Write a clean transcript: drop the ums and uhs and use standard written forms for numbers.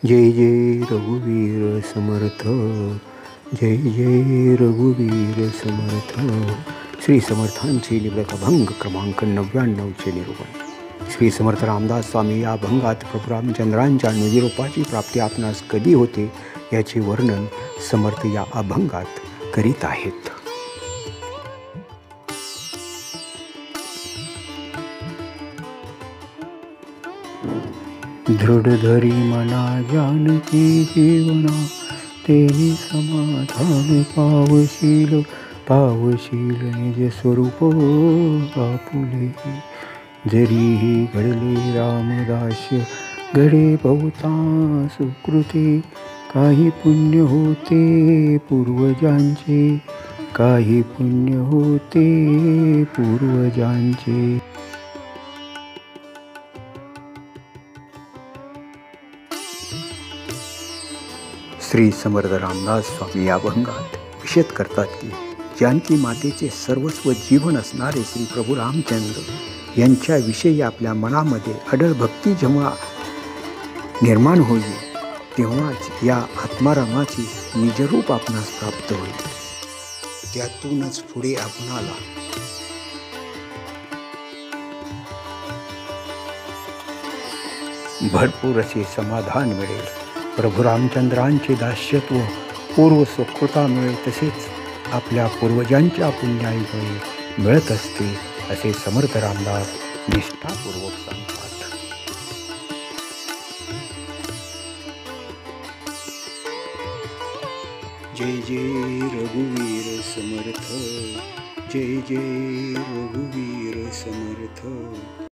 जय जय रघुवीर समर्थ, जय जय रघुवीर समर्थ. श्री समर्थांचे निवृत्त अभंग क्रमांक 99चे निरूपण. श्री समर्थ रामदास स्वामी या अभंगात प्रभू रामचंद्रांच्या निजरूपाची प्राप्ती आपणास कधी होते याचे वर्णन समर्थ या अभंगात करीत आहेत. दृढ धरी मना जानकी जीवना, तेनी समाधान पावशील पावशील निज स्वरूप आपुले. जरीही घडले रामदास्य घडे बहुता सुकृते, काही पुण्य होते पूर्वजांचे, काही पुण्य होते पूर्वजांचे. श्री समर्थ रामदास स्वामी या अभंगात विशद करतात की जानकी मातेचे सर्वस्व जीवन असणारे श्री प्रभू रामचंद्र यांच्याविषयी आपल्या मनामध्ये अढळ भक्ती जेव्हा निर्माण होईल तेव्हाच या आत्मारामाची निजरूप आपणास प्राप्त होईल. त्यातूनच पुढे आपणाला भरपूर असे समाधान मिळेल. प्रभू रामचंद्रांचे दास्यत्व पूर्व सुकृता मिळेल, तसेच आपल्या पूर्वजांच्या पुण्याईमुळे मिळत असते असे समर्थ रामदास निष्ठापूर्वक सांगतात. जय जय रघुवीर समर्थ, जय जय रघुवीर समर्थ.